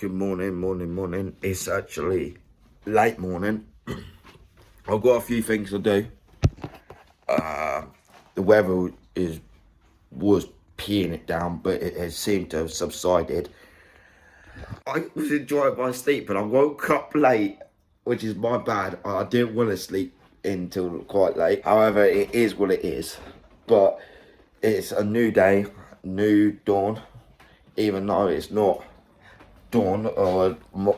Good morning. It's actually late morning. I've got a few things to do. The weather was peeing it down, but it has seemed to have subsided. I was enjoying my sleep, and I woke up late, which is my bad. I didn't want to sleep until quite late. However, it is what it is. But it's a new day, new dawn, even though it's not dawn or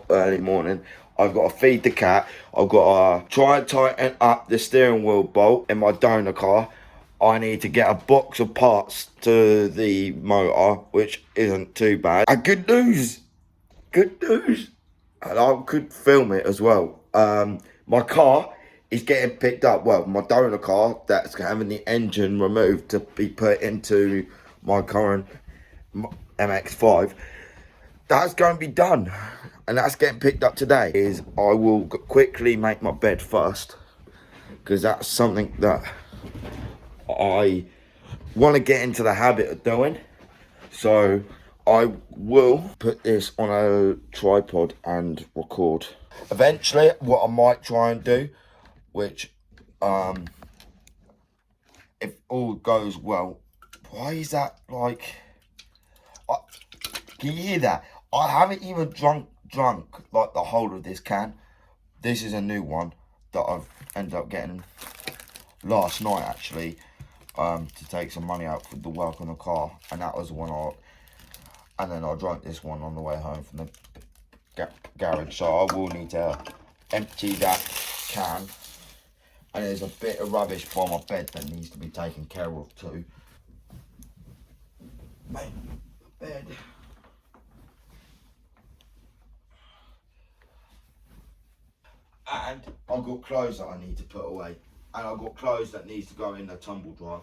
early morning. I've got to feed the cat. I've got to try and tighten up the steering wheel bolt in my donor car. I need to get a box of parts to the motor, which isn't too bad. And good news, and I could film it as well. My car is getting picked up. Well, my donor car that's having the engine removed to be put into my current MX-5. That's going to be done, and that's getting picked up today. I will quickly make my bed first, because that's something that I want to get into the habit of doing. So I will put this on a tripod and record. Eventually, what I might try and do, which if all goes well, why is that like? Can you hear that? I haven't even drunk like the whole of this can. This is a new one that I've ended up getting last night actually, to take some money out for the work on the car, and that was the one and then I drank this one on the way home from the garage. So I will need to empty that can, and there's a bit of rubbish by my bed that needs to be taken care of too. Mate, bed. And I've got clothes that I need to put away. And I've got clothes that needs to go in the tumble dryer.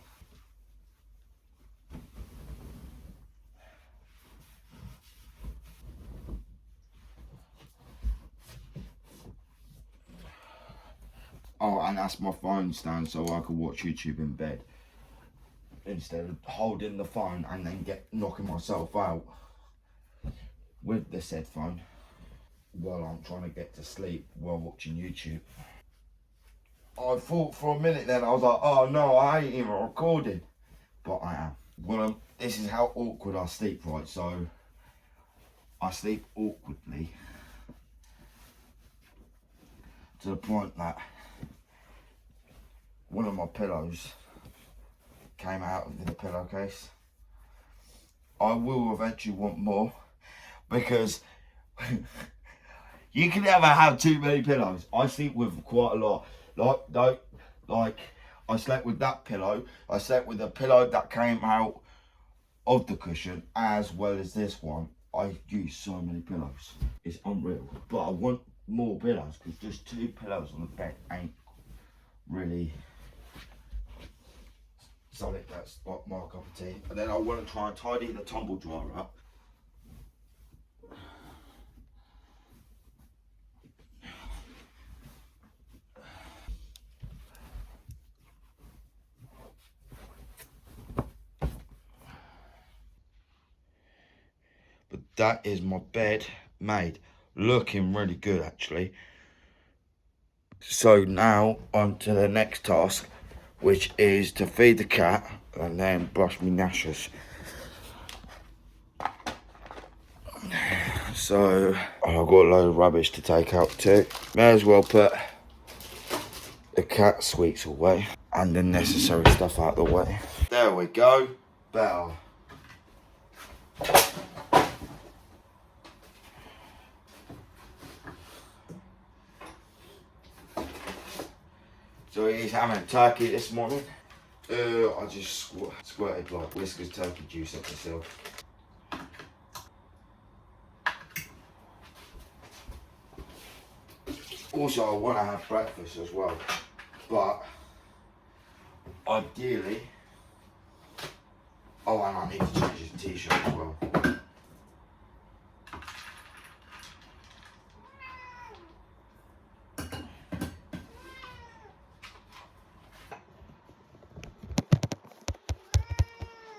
Oh, and that's my phone stand so I can watch YouTube in bed, instead of holding the phone and then knocking myself out with the said phone while I'm trying to get to sleep while watching YouTube. I thought for a minute then, I was like, oh no, I ain't even recording. But I am. Well, this is how awkward I sleep, right? So, I sleep awkwardly to the point that one of my pillows came out of the pillowcase. I will eventually want more, because you can never have too many pillows. I sleep with quite a lot. Like I slept with that pillow. I slept with a pillow that came out of the cushion, as well as this one. I use so many pillows. It's unreal. But I want more pillows, because just 2 pillows on the bed ain't really something that's like my cup of tea. And then I want to try and tidy the tumble dryer up. But that is my bed made. Looking really good actually. So now on to the next task, which is to feed the cat and then brush my gnashers. So I've got a load of rubbish to take out too. May as well put the cat sweets away and the necessary stuff out of the way. There we go. Better. So he's having turkey this morning. I just squirted like Whisker's turkey juice up myself. Also, I want to have breakfast as well, but ideally, oh, and I need to change his t-shirt as well.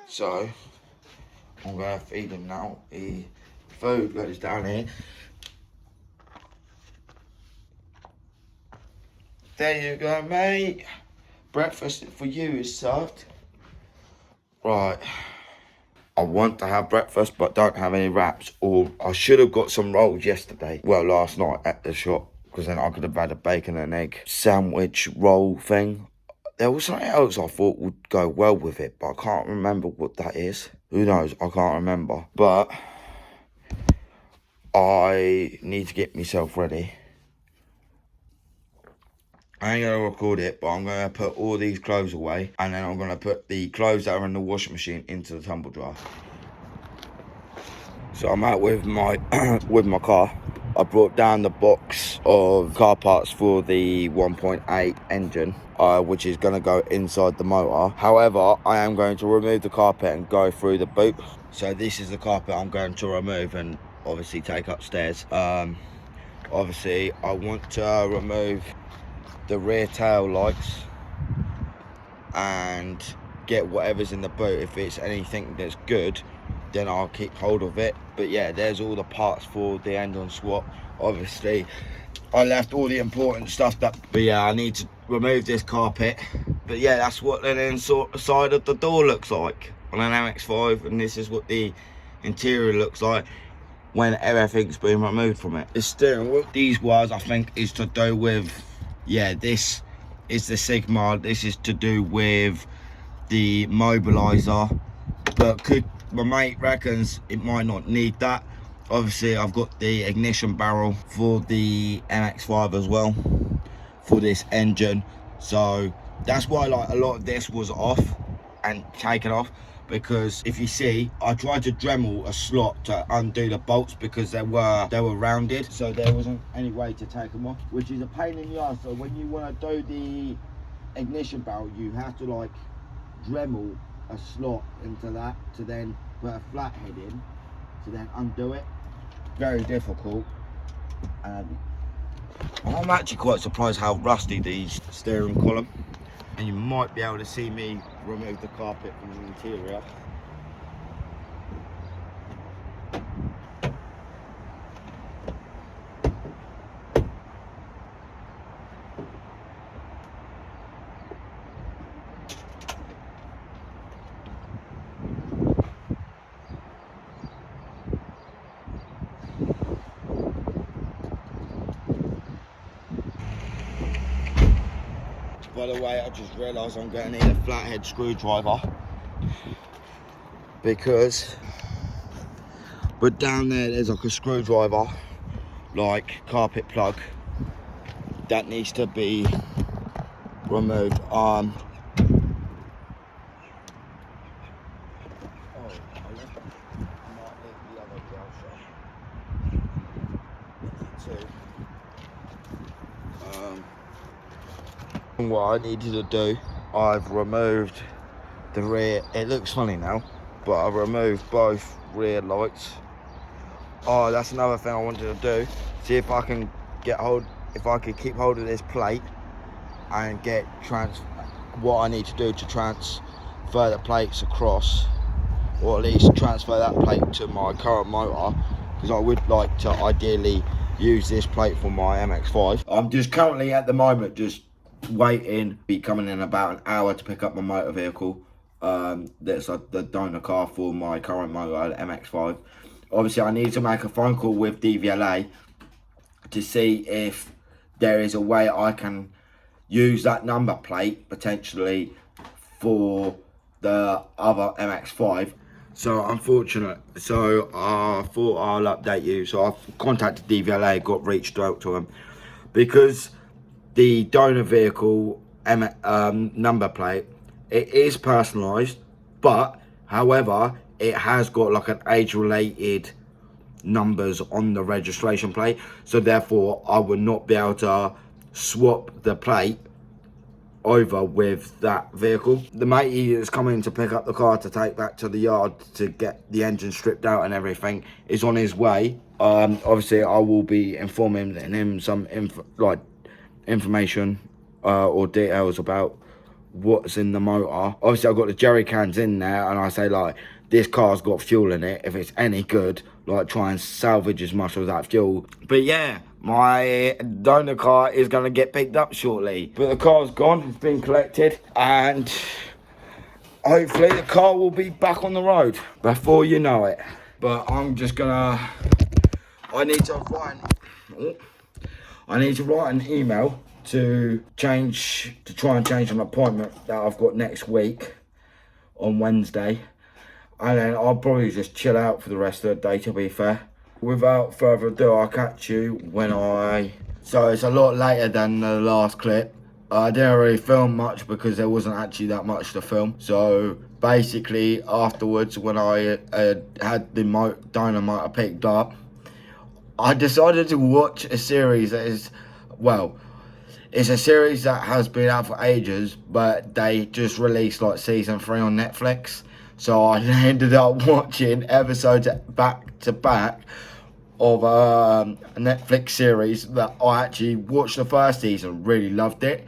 So I'm gonna feed him now. He food goes down here. There you go, mate. Breakfast for you is served. Right. I want to have breakfast, but don't have any wraps. Or I should have got some rolls yesterday. Well, last night at the shop. Because then I could have had a bacon and egg sandwich roll thing. There was something else I thought would go well with it, but I can't remember what that is. Who knows? I can't remember. But I need to get myself ready. I ain't going to record it, but I'm going to put all these clothes away. And then I'm going to put the clothes that are in the washing machine into the tumble dryer. So I'm out with my with my car. I brought down the box of car parts for the 1.8 engine, which is going to go inside the motor. However, I am going to remove the carpet and go through the boot. So this is the carpet I'm going to remove and obviously take upstairs. Obviously, I want to remove the rear tail lights and get whatever's in the boot. If it's anything that's good, then I'll keep hold of it. But yeah, there's all the parts for the engine swap. Obviously, I left all the important stuff but yeah, I need to remove this carpet. But yeah, that's what the inside of the door looks like on an MX-5, and this is what the interior looks like when everything's been removed from it. The steering wheel, these wires I think is to do with, yeah, this is the Sigma. This is to do with the mobiliser, but my mate reckons it might not need that. Obviously, I've got the ignition barrel for the MX-5 as well for this engine, so that's why like a lot of this was off and taken off, because if you see, I tried to Dremel a slot to undo the bolts because they were rounded, so there wasn't any way to take them off, which is a pain in the ass. So when you want to do the ignition barrel, you have to like Dremel a slot into that to then put a flathead in to then undo it. Very difficult. I'm actually quite surprised how rusty these steering column, and you might be able to see me remove the carpet from the interior. By the way, I just realised I'm going to need a flathead screwdriver, because but down there's like a screwdriver, like carpet plug, that needs to be removed. What I needed to do, I've removed the rear, it looks funny now, but I've removed both rear lights. Oh, that's another thing I wanted to do, see if I can keep hold of this plate and get what I need to do to transfer the plates across, or at least transfer that plate to my current motor, because I would like to ideally use this plate for my MX-5. I'm just currently at the moment just waiting, be coming in about an hour to pick up my motor vehicle. That's the donor car for my current motor, the MX-5. Obviously, I need to make a phone call with DVLA to see if there is a way I can use that number plate potentially for the other MX-5. So unfortunate. So I thought I'll update you. So I've contacted DVLA, reached out to them, because the donor vehicle number plate, it is personalised, but however it has got like an age-related numbers on the registration plate, so therefore I would not be able to swap the plate over with that vehicle. The matey that's coming to pick up the car to take back to the yard to get the engine stripped out and everything is on his way. Obviously I will be informing him some information or details about what's in the motor. Obviously I've got the jerry cans in there, and I say like, this car's got fuel in it. If it's any good, like try and salvage as much of that fuel. But yeah, my donor car is going to get picked up shortly. But the car's gone, it's been collected, and hopefully the car will be back on the road before you know it. But I'm just gonna, I need to write an email to try and change an appointment that I've got next week on Wednesday. And then I'll probably just chill out for the rest of the day, to be fair. Without further ado, I'll catch you when so it's a lot later than the last clip. I didn't really film much because there wasn't actually that much to film. So basically afterwards, when I had the donor motor picked up, I decided to watch a series that is, well, it's a series that has been out for ages, but they just released like season 3 on Netflix. So I ended up watching episodes back to back of a Netflix series that I actually watched the first season, really loved it.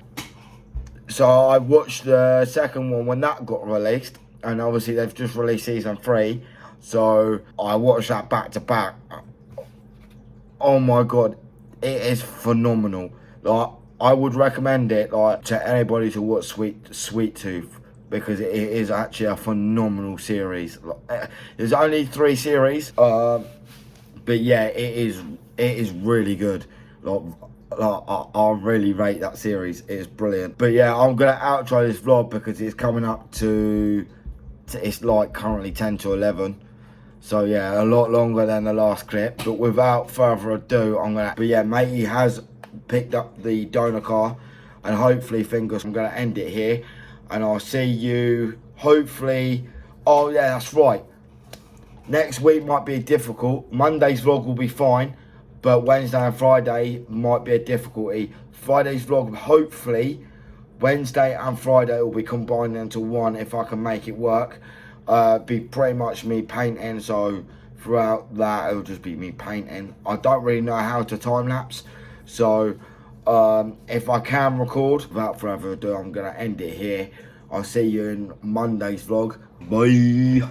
So I watched the second one when that got released, and obviously they've just released season 3. So I watched that back to back. Oh my god, it is phenomenal. Like, I would recommend it like to anybody to watch Sweet Tooth, because it is actually a phenomenal series. There's only 3 series, but yeah, it is really good. I really rate that series. It's brilliant. But yeah, I'm gonna outro this vlog because it's coming up to it's like currently 10 to 11. So yeah, a lot longer than the last clip. But without further ado, but yeah, matey has picked up the donor car, and hopefully, I'm gonna end it here, and I'll see you hopefully. Oh yeah, that's right. Next week might be difficult. Monday's vlog will be fine, but Wednesday and Friday might be a difficulty. Friday's vlog, hopefully, Wednesday and Friday will be combined into one if I can make it work. Be pretty much me painting, so throughout that it'll just be me painting. I don't really know how to time lapse, so if I can record, without further ado, I'm gonna end it here. I'll see you in Monday's vlog. Bye.